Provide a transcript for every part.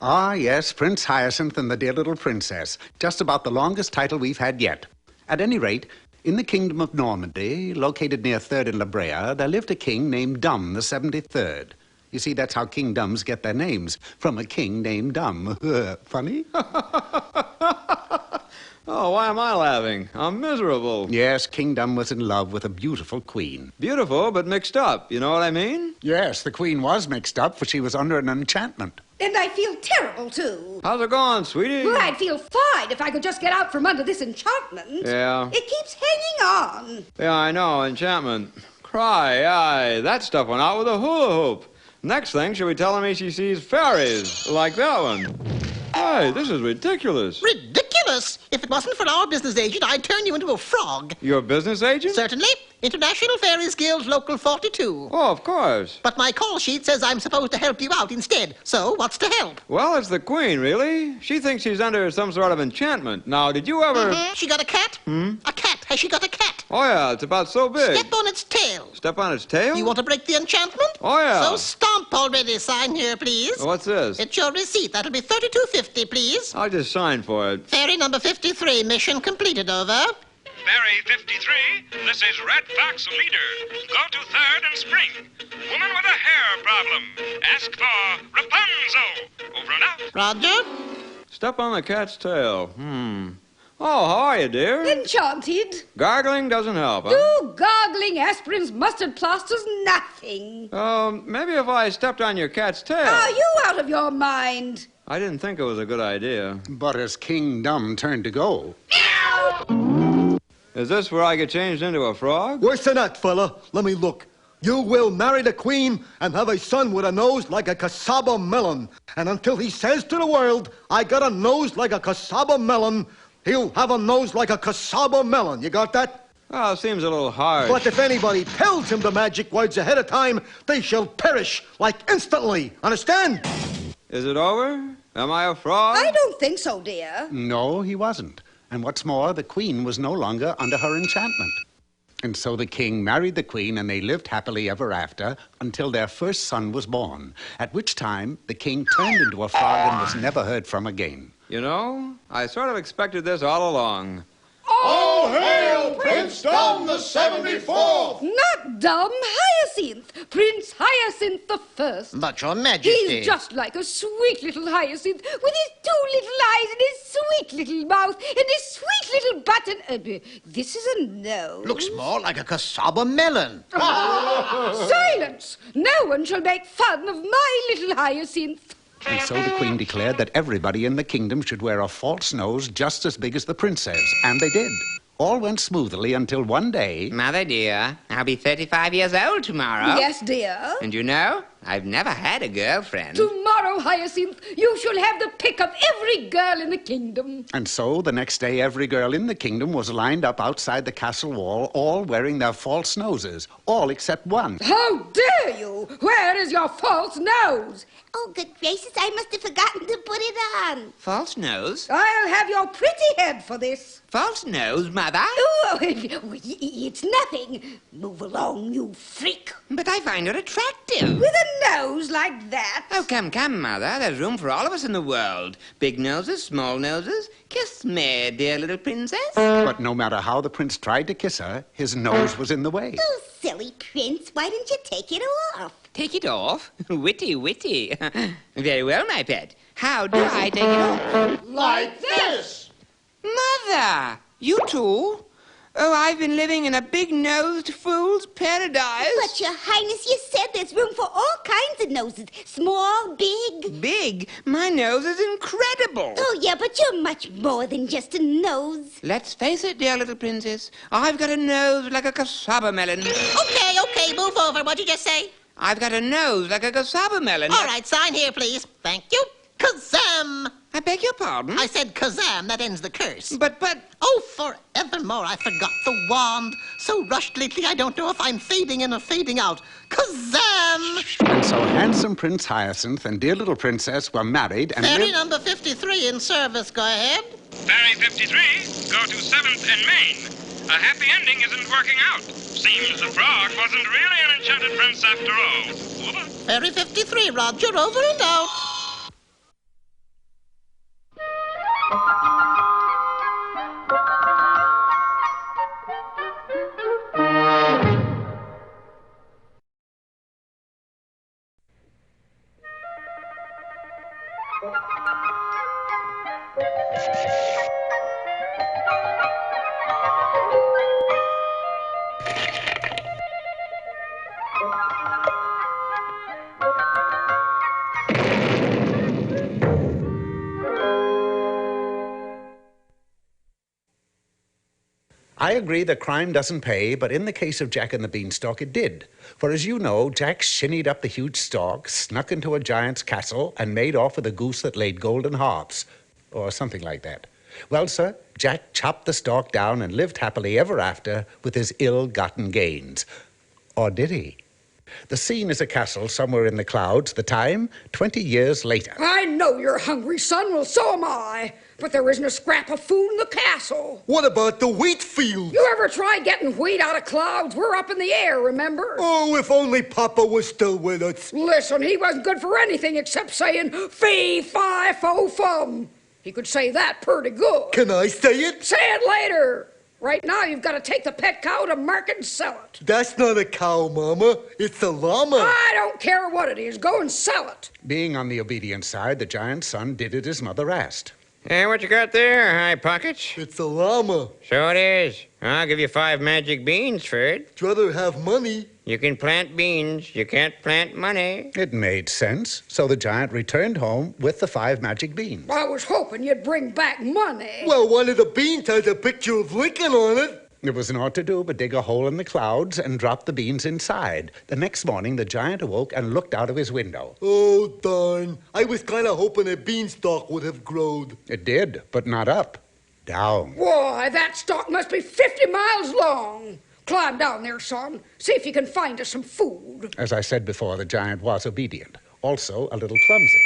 Ah, yes, Prince Hyacinth and the Dear Little Princess. Just about the longest title we've had yet. At any rate, in the kingdom of Normandy, located near 3rd and La Brea, there lived a king named Dumb the 73rd. You see, that's how kingdoms get their names, from a king named Dumb. Funny? Oh, why am I laughing? I'm miserable. Yes, King Dumb was in love with a beautiful queen. Beautiful, but mixed up. You know what I mean? Yes, the queen was mixed up, for she was under an enchantment. And I feel terrible, too. How's it going, sweetie? Well, I'd feel fine if I could just get out from under this enchantment. Yeah. It keeps hanging on. Yeah, I know, enchantment. Cry, aye. That stuff went out with a hula hoop. Next thing, she'll be telling me she sees fairies, like that one. Hey, this is ridiculous. Ridiculous? If it wasn't for our business agent, I'd turn you into a frog. Your business agent? Certainly. International Fairies Guild Local 42. Oh, of course. But my call sheet says I'm supposed to help you out instead. So, what's to help? Well, it's the queen, really. She thinks she's under some sort of enchantment. Now, did you ever... She got a cat? A cat. Has she got a cat? Oh, yeah, it's about so big. Step on its tail. Step on its tail? You want to break the enchantment? Oh, yeah. So stomp already. Sign here, please. What's this? It's your receipt. That'll be $32.50, please. I'll just sign for it. Fairy number 53. Mission completed. Over. Fairy 53, this is Red Fox Leader. Go to 3rd and Spring. Woman with a hair problem. Ask for Rapunzel. Over and out. Roger. Step on the cat's tail. Oh, how are you, dear? Enchanted. Gargling doesn't help, huh? Do gargling, aspirins, mustard plasters, nothing. Maybe if I stepped on your cat's tail. Are you out of your mind? I didn't think it was a good idea. But as King Dumb turned to go... Is this where I get changed into a frog? Worse than that, fella. Let me look. You will marry the queen and have a son with a nose like a cassava melon. And until he says to the world, I got a nose like a cassava melon, he'll have a nose like a cassava melon. You got that? Oh, seems a little harsh. But if anybody tells him the magic words ahead of time, they shall perish, like instantly. Understand? Is it over? Am I a frog? I don't think so, dear. No, he wasn't. And what's more, the queen was no longer under her enchantment. And so the king married the queen, and they lived happily ever after until their first son was born, at which time the king turned into a frog and was never heard from again. You know, I sort of expected this all along. All hail Prince Dumb the 74th! Not Dumb, Hyacinth. Prince Hyacinth the First. But your majesty. He's just like a sweet little hyacinth with his 2 little eyes and his sweet little mouth and his sweet little button. This is a nose. Looks more like a cassava melon. Silence! No one shall make fun of my little hyacinth. And so the queen declared that everybody in the kingdom should wear a false nose just as big as the princess. And they did. All went smoothly until one day... Mother dear, I'll be 35 years old tomorrow. Yes, dear. And you know, I've never had a girlfriend. Tomorrow, Hyacinth, you shall have the pick of every girl in the kingdom. And so the next day every girl in the kingdom was lined up outside the castle wall, all wearing their false noses. All except one. How dare you! Where is your false nose? Oh, good gracious, I must have forgotten to put it on. False nose? I'll have your pretty head for this. False nose, Mother? Oh, it's nothing. Move along, you freak. But I find her attractive. With a nose like that? Oh, come, Mother. There's room for all of us in the world. Big noses, small noses. Kiss me, dear little princess. But no matter how the prince tried to kiss her, his nose was in the way. Oh, silly prince, why didn't you take it off? Take it off? Witty. Very well, my pet. How do I take it off? Like this! Mother! You too? Oh, I've been living in a big-nosed fool's paradise. But, Your Highness, you said there's room for all kinds of noses. Small, big. Big? My nose is incredible. Oh, yeah, but you're much more than just a nose. Let's face it, dear little princess. I've got a nose like a cassava melon. Okay, move over. What'd you just say? I've got a nose like a cassava melon. All right, sign here, please. Thank you. Kazam! I beg your pardon? I said kazam, that ends the curse. But... Oh, forevermore, I forgot the wand. So rushed lately, I don't know if I'm fading in or fading out. Kazam! And so handsome Prince Hyacinth and dear little princess were married and Ferry lived... number 53 in service, go ahead. Ferry 53, go to 7th and Main. A happy ending isn't working out. Seems the frog wasn't really an enchanted prince after all. Over. Ferry 53, Roger, over and out. I agree that crime doesn't pay, but in the case of Jack and the Beanstalk, it did. For as you know, Jack shinnied up the huge stalk, snuck into a giant's castle, and made off with a goose that laid golden harps, or something like that. Well, sir, Jack chopped the stalk down and lived happily ever after with his ill-gotten gains. Or did he? The scene is a castle somewhere in the clouds, the time, 20 years later. I know you're hungry, son. Well, so am I. But there isn't a scrap of food in the castle. What about the wheat field? You ever tried getting wheat out of clouds? We're up in the air, remember? Oh, if only Papa was still with us. Listen, he wasn't good for anything except saying fee, fi, fo, fum. He could say that pretty good. Can I say it? Say it later. Right now, you've got to take the pet cow to market and sell it. That's not a cow, Mama. It's a llama. I don't care what it is. Go and sell it. Being on the obedient side, the giant's son did as his mother asked. Hey, what you got there, High Pockets? It's a llama. So it is. I'll give you 5 magic beans for it. I'd rather have money. You can plant beans. You can't plant money. It made sense, so the giant returned home with the 5 magic beans. I was hoping you'd bring back money. Well, one of the beans has a picture of Lincoln on it. There was naught to do but dig a hole in the clouds and drop the beans inside. The next morning, the giant awoke and looked out of his window. Oh, darn. I was kind of hoping a beanstalk would have grown. It did, but not up. Down. Why, that stalk must be 50 miles long. Climb down there, son. See if you can find us some food. As I said before, the giant was obedient. Also a little clumsy.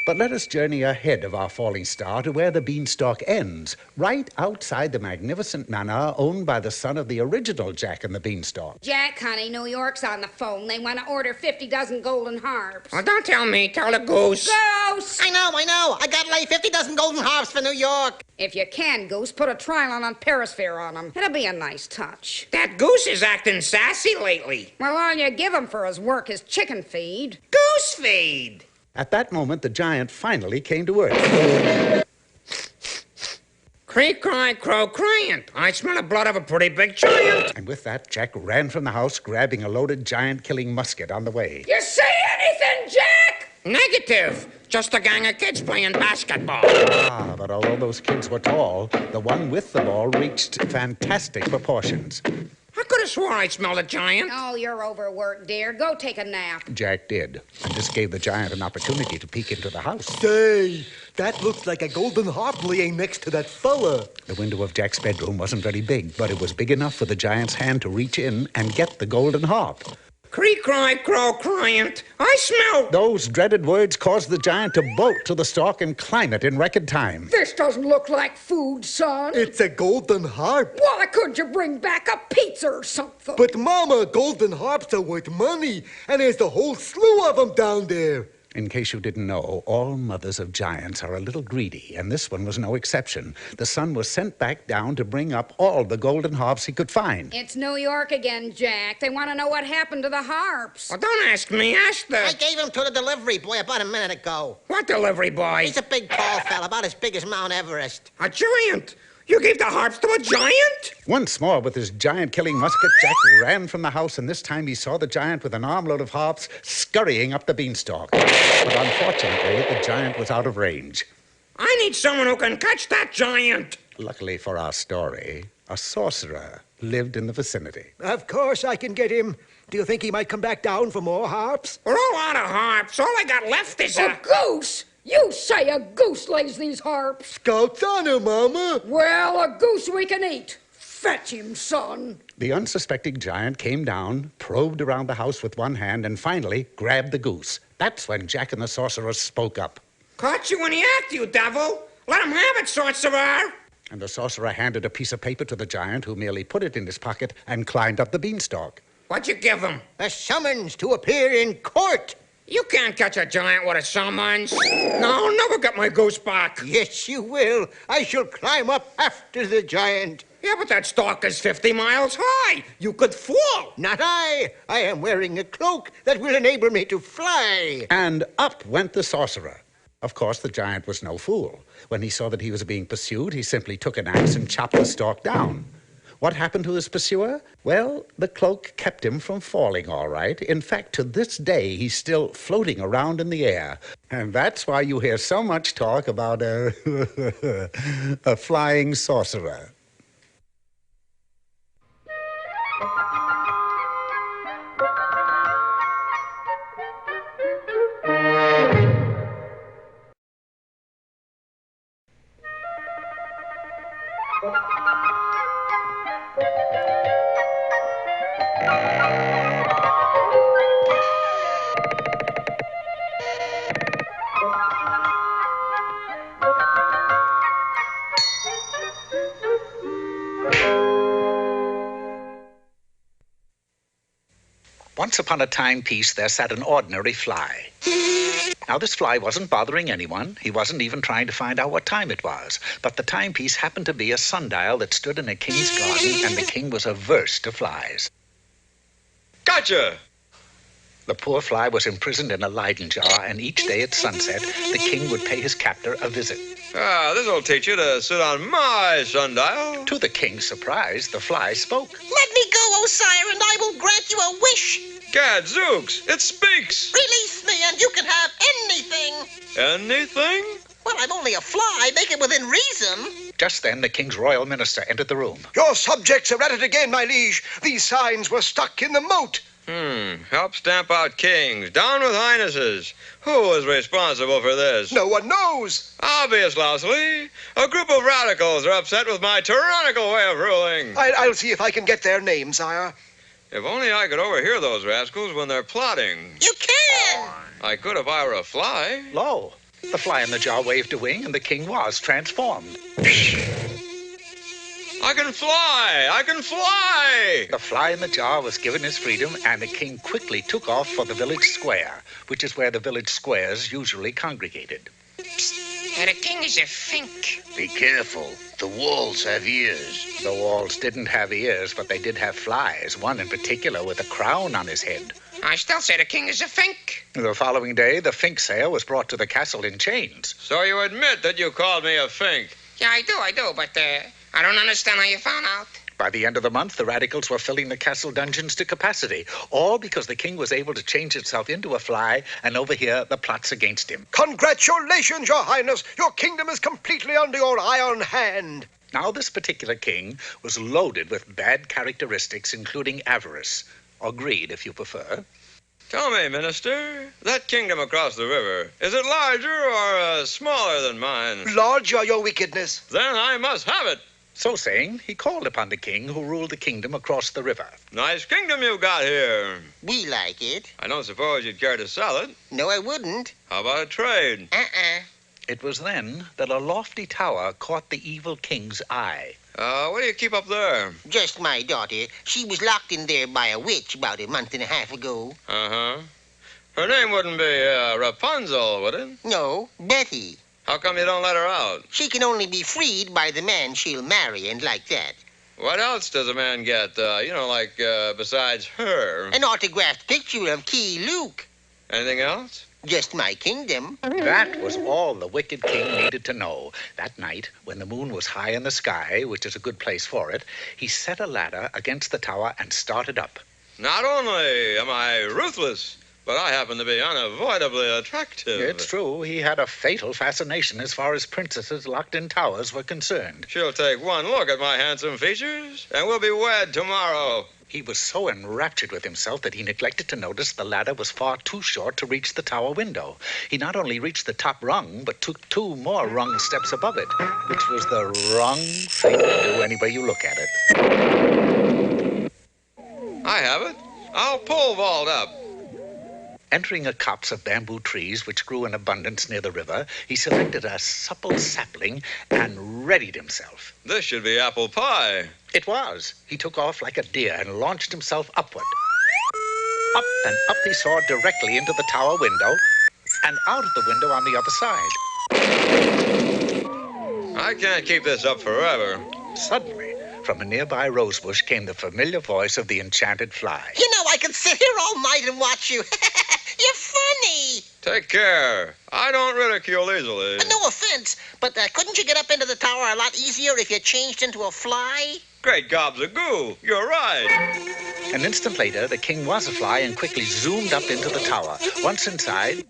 But let us journey ahead of our falling star to where the beanstalk ends, right outside the magnificent manor owned by the son of the original Jack and the Beanstalk. Jack, honey, New York's on the phone. They want to order 50 dozen golden harps. Well, don't tell me. Tell the goose. Goose! I know. I got to lay 50 dozen golden harps for New York. If you can, Goose, put a trial on Paris Fair on him. It'll be a nice touch. That goose is acting sassy lately. Well, all you give him for his work is chicken feed. Goose feed. At that moment, the giant finally came to earth. Creak, cry, crow, cryant. I smell the blood of a pretty big giant. And with that, Jack ran from the house, grabbing a loaded giant-killing musket on the way. You say anything, Jack? Negative. Just a gang of kids playing basketball. Ah, but although those kids were tall, the one with the ball reached fantastic proportions. I could have swore I smelled a giant. Oh, you're overworked, dear. Go take a nap. Jack did, and this gave the giant an opportunity to peek into the house. Say, that looks like a golden harp laying next to that fella. The window of Jack's bedroom wasn't very big, but it was big enough for the giant's hand to reach in and get the golden harp. Creak, cry, crow, cryant. I smell. Those dreaded words caused the giant to bolt to the stalk and climb it in record time. This doesn't look like food, son. It's a golden harp. Why couldn't you bring back a pizza or something? But, Mama, golden harps are worth money, and there's a whole slew of them down there. In case you didn't know, all mothers of giants are a little greedy, and this one was no exception. The son was sent back down to bring up all the golden harps he could find. It's New York again, Jack. They want to know what happened to the harps. Well, don't ask me. Ask I the... gave him to the delivery boy about a minute ago. What delivery boy? He's a big, tall fella, about as big as Mount Everest. A giant. You gave the harps to a giant? Once more, with his giant-killing musket, Jack ran from the house, and this time he saw the giant with an armload of harps scurrying up the beanstalk. But unfortunately, the giant was out of range. I need someone who can catch that giant. Luckily for our story, a sorcerer lived in the vicinity. Of course I can get him. Do you think he might come back down for more harps? We're all out of harps. All I got left is a goose! You say a goose lays these harps. Scout's honor, Mama. Well, a goose we can eat. Fetch him, son. The unsuspecting giant came down, probed around the house with one hand, and finally grabbed the goose. That's when Jack and the sorcerer spoke up. Caught you in the act, you devil. Let him have it, sorcerer. And the sorcerer handed a piece of paper to the giant, who merely put it in his pocket and climbed up the beanstalk. What'd you give him? A summons to appear in court. You can't catch a giant with a summons. No, I'll never get my goose back. Yes, you will. I shall climb up after the giant. Yeah, but that stalk is 50 miles high. You could fall. Not I. I am wearing a cloak that will enable me to fly. And up went the sorcerer. Of course, the giant was no fool. When he saw that he was being pursued, he simply took an axe and chopped the stalk down. What happened to his pursuer? Well, the cloak kept him from falling, all right. In fact, to this day, he's still floating around in the air. And that's why you hear so much talk about a flying sorcerer. Once upon a timepiece, there sat an ordinary fly. Now, this fly wasn't bothering anyone. He wasn't even trying to find out what time it was. But the timepiece happened to be a sundial that stood in a king's garden, and the king was averse to flies. Gotcha! The poor fly was imprisoned in a Leyden jar, and each day at sunset, the king would pay his captor a visit. This'll teach you to sit on my sundial. To the king's surprise, the fly spoke. Let me go, O sire, and I will grant you a wish. Gadzooks, it speaks. Release me, and you can have anything. Anything? Well, I'm only a fly. Make it within reason. Just then, the king's royal minister entered the room. Your subjects are at it again, my liege. These signs were stuck in the moat. Help stamp out kings. Down with highnesses. Who is responsible for this? No one knows. Obvious, Lousily. A group of radicals are upset with my tyrannical way of ruling. I'll see if I can get their names, sire. If only I could overhear those rascals when they're plotting. You can! I could if I were a fly. Lo, the fly in the jar waved a wing, and the king was transformed. I can fly! I can fly! The fly in the jar was given his freedom, and the king quickly took off for the village square, which is where the village squares usually congregated. The king is a fink. Be careful. The walls have ears. The walls didn't have ears, but they did have flies, one in particular with a crown on his head. I still say the king is a fink. The following day, the Finksayer was brought to the castle in chains. So you admit that you called me a fink? Yeah, I do, but I don't understand how you found out. By the end of the month, the radicals were filling the castle dungeons to capacity, all because the king was able to change himself into a fly and overhear the plots against him. Congratulations, your highness. Your kingdom is completely under your iron hand. Now, this particular king was loaded with bad characteristics, including avarice, or greed, if you prefer. Tell me, minister, that kingdom across the river, is it larger or smaller than mine? Larger, your wickedness. Then I must have it. So saying, he called upon the king who ruled the kingdom across the river. Nice kingdom you've got here. We like it. I don't suppose you'd care to sell it. No, I wouldn't. How about a trade? It was then that a lofty tower caught the evil king's eye. What do you keep up there? Just my daughter. She was locked in there by a witch about a month and a half ago. Uh-huh. Her name wouldn't be Rapunzel, would it? No, Betty. How come you don't let her out? She can only be freed by the man she'll marry and like that. What else does a man get, besides her? An autographed picture of Key Luke. Anything else? Just my kingdom. That was all the wicked king needed to know. That night, when the moon was high in the sky, which is a good place for it, he set a ladder against the tower and started up. Not only am I ruthless, but I happen to be unavoidably attractive. It's true. He had a fatal fascination as far as princesses locked in towers were concerned. She'll take one look at my handsome features, and we'll be wed tomorrow. He was so enraptured with himself that he neglected to notice the ladder was far too short to reach the tower window. He not only reached the top rung, but took 2 more rung steps above it, which was the wrong thing to do any way you look at it. I have it. I'll pole vault up. Entering a copse of bamboo trees which grew in abundance near the river, he selected a supple sapling and readied himself. This should be apple pie. It was. He took off like a deer and launched himself upward. Up and up he soared directly into the tower window and out of the window on the other side. I can't keep this up forever. Suddenly, from a nearby rosebush came the familiar voice of the enchanted fly. You know, I could sit here all night and watch you. You're funny. Take care. I don't ridicule easily. No offense, but couldn't you get up into the tower a lot easier if you changed into a fly? Great gobs of goo. You're right. An instant later, the king was a fly and quickly zoomed up into the tower. Once inside,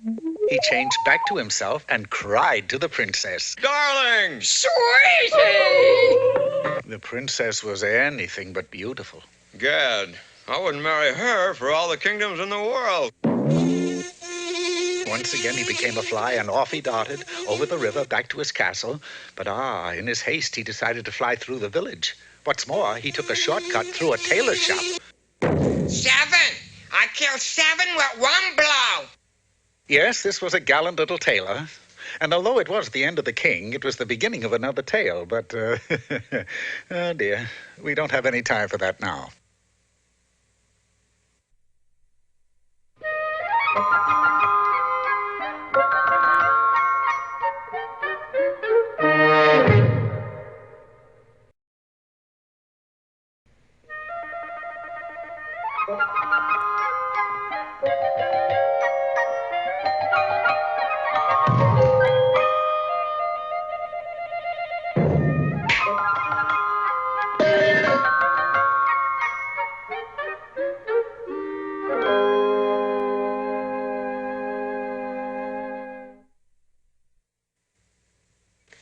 he changed back to himself and cried to the princess. Darling! Sweetie! The princess was anything but beautiful. Gad, I wouldn't marry her for all the kingdoms in the world. Once again, he became a fly, and off he darted over the river back to his castle. But in his haste, he decided to fly through the village. What's more, he took a shortcut through a tailor shop. 7! I killed 7 with 1 blow! Yes, this was a gallant little tailor. And although it was the end of the king, it was the beginning of another tale. But, oh dear, we don't have any time for that now.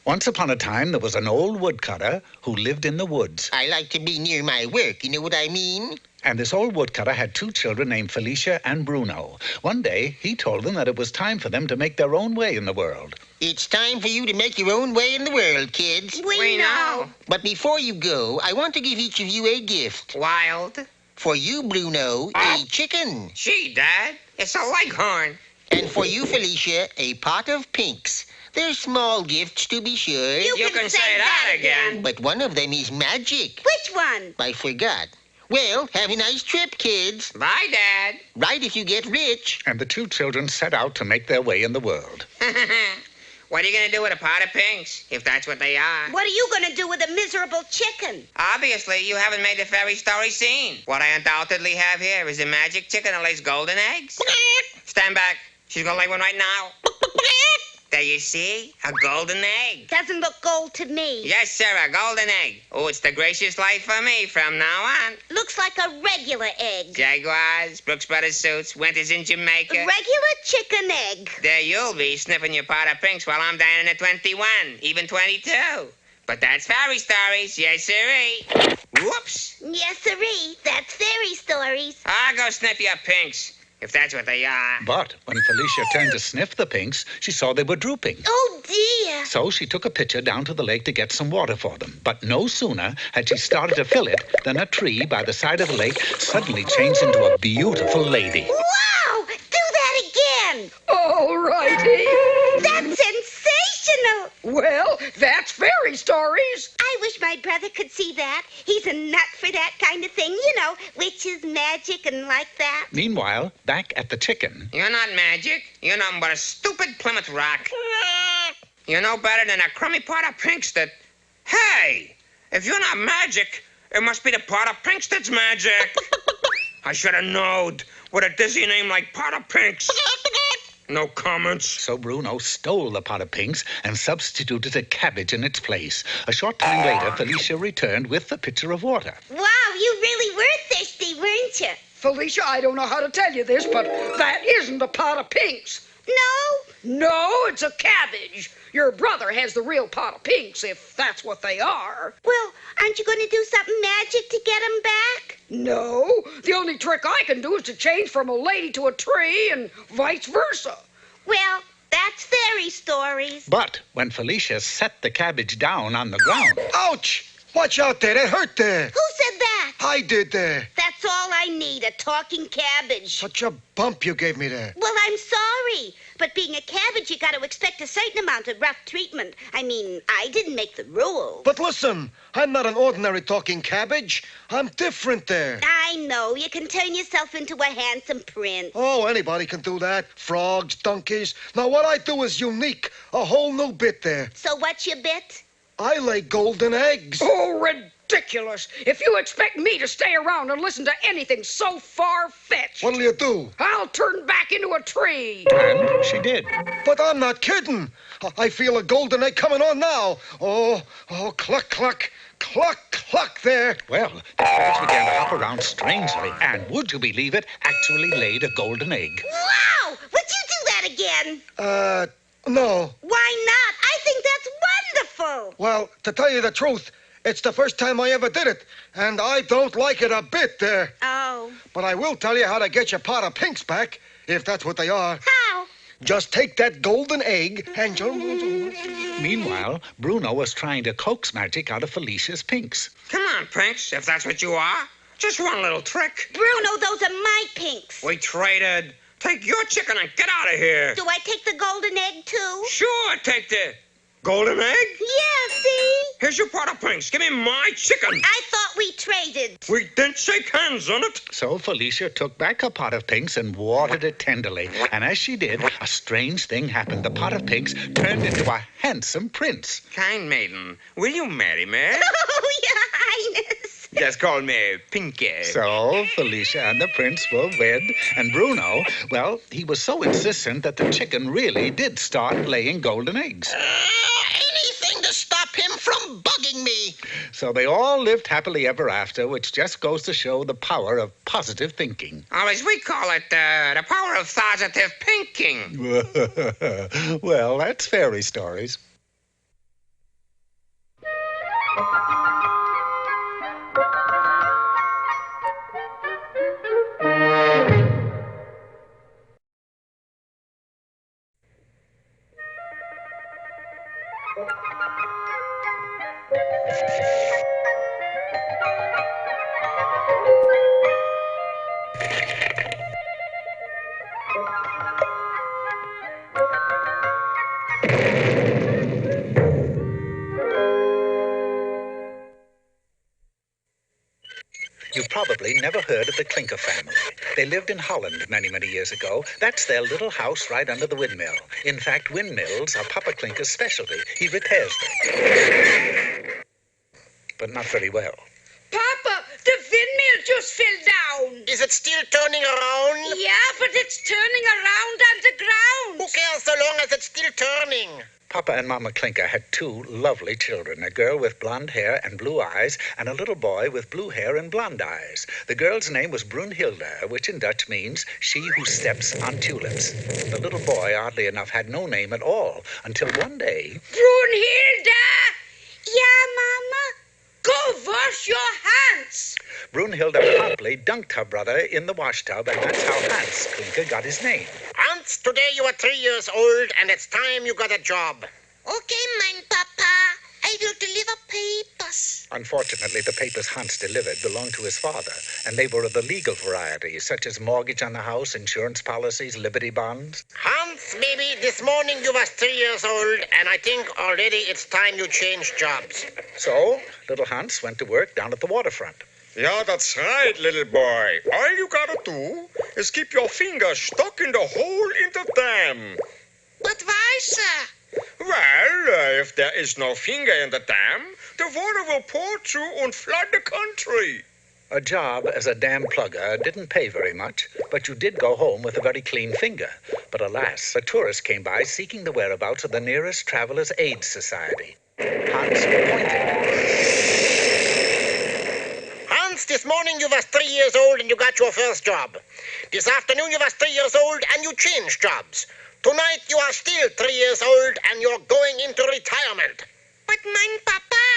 Once upon a time, there was an old woodcutter who lived in the woods. I like to be near my work, you know what I mean? And this old woodcutter had 2 children named Felicia and Bruno. One day, he told them that it was time for them to make their own way in the world. It's time for you to make your own way in the world, kids. We know. But before you go, I want to give each of you a gift. Wild. For you, Bruno, a chicken. Gee, Dad, it's a leghorn. And for you, Felicia, a pot of pinks. They're small gifts, to be sure. You can say that again. But one of them is magic. Which one? I forgot. Well, have a nice trip, kids. Bye, Dad. Right if you get rich. And the 2 children set out to make their way in the world. What are you going to do with a pot of pinks, if that's what they are? What are you going to do with a miserable chicken? Obviously, you haven't made the fairy story scene. What I undoubtedly have here is a magic chicken that lays golden eggs. Stand back. She's going to lay one right now. There you see, a golden egg. Doesn't look gold to me. Yes, sir, a golden egg. Oh, it's the gracious life for me from now on. Looks like a regular egg. Jaguars, Brooks Brothers suits, winters in Jamaica. A regular chicken egg. There you'll be sniffing your pot of pinks while I'm dining at 21, even 22. But that's fairy stories, yes, sirree. Whoops. Yes, sirree. That's fairy stories. I'll go sniff your pinks, if that's what they are. But when Felicia turned to sniff the pinks, she saw they were drooping. Oh, dear. So she took a pitcher down to the lake to get some water for them. But no sooner had she started to fill it than a tree by the side of the lake suddenly changed into a beautiful lady. Wow! Do that again. All righty. That's sensational. Well, that's fairy stories. I wish my brother could see that. He's a nut for that kind of thing, you know, witches, magic, and like that. Meanwhile, back at the chicken... You're not magic. You're nothing but a stupid Plymouth Rock. You're no better than a crummy pot of pinks that... Hey! If you're not magic, it must be the pot of pinks that's magic. I should have known. With a dizzy name like pot of pinks. No comments. So Bruno stole the pot of pinks and substituted a cabbage in its place. A short time later, Felicia returned with the pitcher of water. Wow, you really were thirsty, weren't you? Felicia, I don't know how to tell you this, but that isn't a pot of pinks. No? No, it's a cabbage. Your brother has the real pot of pinks, if that's what they are. Well, aren't you going to do something magic to get them back? No, the only trick I can do is to change from a lady to a tree and vice versa. Well, that's fairy stories. But when Felicia set the cabbage down on the ground... Ouch! Watch out there, that hurt there. Who said that? I did there. That's all I need, a talking cabbage. Such a bump you gave me there. Well, I'm sorry. But being a cabbage, you got to expect a certain amount of rough treatment. I mean, I didn't make the rules. But listen, I'm not an ordinary talking cabbage. I'm different there. I know. You can turn yourself into a handsome prince. Oh, anybody can do that. Frogs, donkeys. Now, what I do is unique. A whole new bit there. So what's your bit? I lay golden eggs. Oh, ridiculous. If you expect me to stay around and listen to anything so far-fetched... What'll you do? I'll turn back into a tree. And she did. But I'm not kidding. I feel a golden egg coming on now. Oh, cluck, cluck. Cluck, cluck there. Well, the birds began to hop around strangely, and would you believe it, actually laid a golden egg. Wow! Would you do that again? No. Why not? I think that's wonderful. Well, to tell you the truth, it's the first time I ever did it, and I don't like it a bit there. Oh. But I will tell you how to get your pot of pinks back, if that's what they are. How? Just take that golden egg and... Meanwhile, Bruno was trying to coax magic out of Felicia's pinks. Come on, Pinks, if that's what you are. Just one little trick. Bruno, those are my pinks. We traded. Take your chicken and get out of here. Do I take the golden egg, too? Sure, take the golden egg. Yeah, see? Here's your pot of pinks. Give me my chicken. I thought we traded. We didn't shake hands on it. So Felicia took back her pot of pinks and watered it tenderly. And as she did, a strange thing happened. The pot of pinks turned into a handsome prince. Kind maiden, will you marry me? Oh, Your Highness. Just call me Pinky. So Felicia and the prince were wed, and Bruno, well, he was so insistent that the chicken really did start laying golden eggs. Anything to stop him from bugging me. So they all lived happily ever after, which just goes to show the power of positive thinking. Or as we call it, the power of positive pinking. Well, that's fairy stories. You've probably never heard of the Clinker family. They lived in Holland many, many years ago. That's their little house right under the windmill. In fact, windmills are Papa Clinker's specialty. He repairs them. But not very well. Papa, the windmill just fell down. Is it still turning around? Yeah, but it's turning around underground. Who cares so long as it's still turning? Papa and Mama Clinker had two lovely children, a girl with blonde hair and blue eyes, and a little boy with blue hair and blonde eyes. The girl's name was Brunhilde, which in Dutch means she who steps on tulips. The little boy, oddly enough, had no name at all, until one day... Brunhilde! Yeah, Mama? Go wash your hands. Brunhilde promptly dunked her brother in the washtub, and that's how Hans Clinker got his name. Hans, today you are 3 years old, and it's time you got a job. Okay, mein Papa. I will deliver papers. Unfortunately, the papers Hans delivered belonged to his father, and they were of the legal variety, such as mortgage on the house, insurance policies, liberty bonds. Hans, baby, this morning you was 3 years old, and I think already it's time you change jobs. So, little Hans went to work down at the waterfront. Yeah, that's right, little boy. All you gotta do is keep your finger stuck in the hole in the dam. But why, sir? Well, if there is no finger in the dam, the water will pour through and flood the country. A job as a dam plugger didn't pay very much, but you did go home with a very clean finger. But alas, a tourist came by seeking the whereabouts of the nearest Travelers' Aid Society. Hans appointed. Hans, this morning you was 3 years old and you got your first job. This afternoon you was 3 years old and you changed jobs. Tonight you are still 3 years old and you're going into retirement. But mein Papa,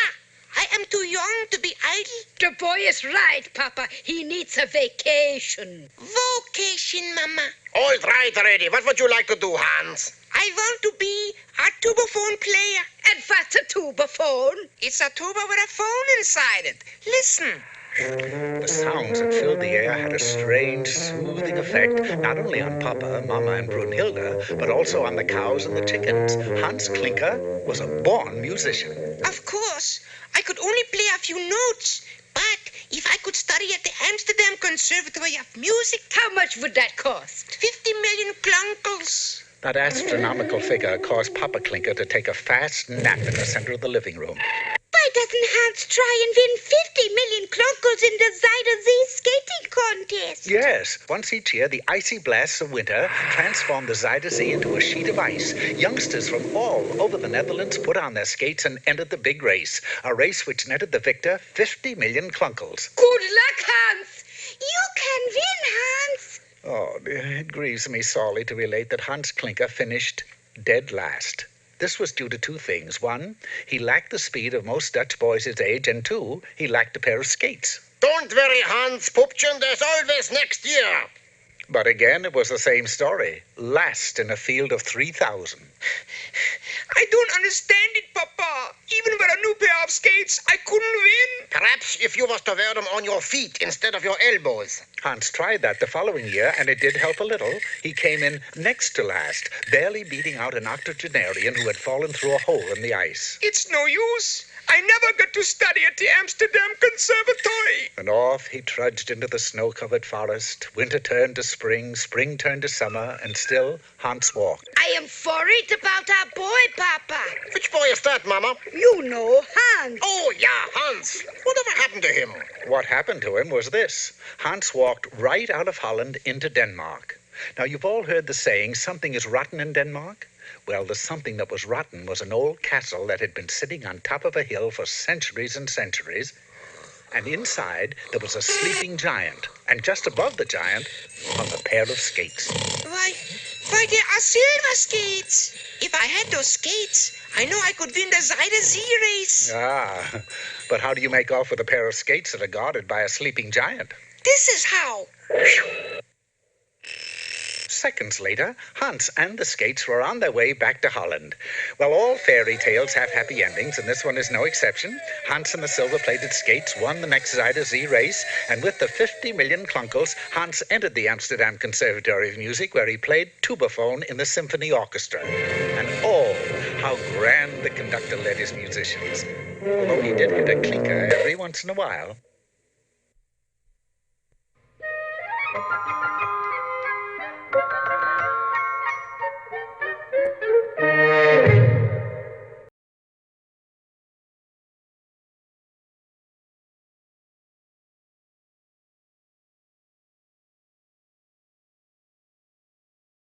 I am too young to be idle. The boy is right, Papa. He needs a vacation. Vocation, Mama. All right, Reddy. What would you like to do, Hans? I want to be a tubaphone player. And what's a tubaphone? It's a tuba with a phone inside it. Listen. The sounds that filled the air had a strange, soothing effect, not only on Papa, Mama, and Brunhilde, but also on the cows and the chickens. Hans Klinker was a born musician. Of course. I could only play a few notes. But if I could study at the Amsterdam Conservatory of Music... How much would that cost? 50 million klunkels. That astronomical figure caused Papa Klinker to take a fast nap in the center of the living room. Why doesn't Hans try and win 50 million klunkels in the Zuiderzee skating contest? Yes, once each year, the icy blasts of winter transformed the Zuiderzee into a sheet of ice. Youngsters from all over the Netherlands put on their skates and entered the big race, a race which netted the victor 50 million klunkels. Good luck, Hans. You can win, Hans. Oh, dear, it grieves me sorely to relate that Hans Klinker finished dead last. This was due to two things. One, he lacked the speed of most Dutch boys his age, and two, he lacked a pair of skates. Don't worry, Hans, Pupchen, there's always next year. But again, it was the same story. Last in a field of 3,000. I don't understand it, Papa. Even with a new pair of skates, I couldn't win. Perhaps if you was to wear them on your feet instead of your elbows. Hans tried that the following year, and it did help a little. He came in next to last, barely beating out an octogenarian who had fallen through a hole in the ice. It's no use. I never got to study at the Amsterdam Conservatory. And off he trudged into the snow-covered forest. Winter turned to spring, spring turned to summer, and still Hans walked. I am worried about our boy, Papa. Which boy is that, Mama? You know, Hans. Oh, yeah, Hans. Whatever happened to him? What happened to him was this. Hans walked right out of Holland into Denmark. Now, you've all heard the saying, something is rotten in Denmark. Well, the something that was rotten was an old castle that had been sitting on top of a hill for centuries and centuries. And inside, there was a sleeping giant. And just above the giant hung a pair of skates. Why, there are silver skates. If I had those skates, I know I could win the Zuiderzee race. Ah, but how do you make off with a pair of skates that are guarded by a sleeping giant? This is how. Seconds later, Hans and the skates were on their way back to Holland. Well, all fairy tales have happy endings, and this one is no exception. Hans and the silver-plated skates won the next Zuiderzee race, and with the 50 million klunkels, Hans entered the Amsterdam Conservatory of Music, where he played tubaphone in the symphony orchestra. And oh, how grand the conductor led his musicians. Although he did hit a clinker every once in a while.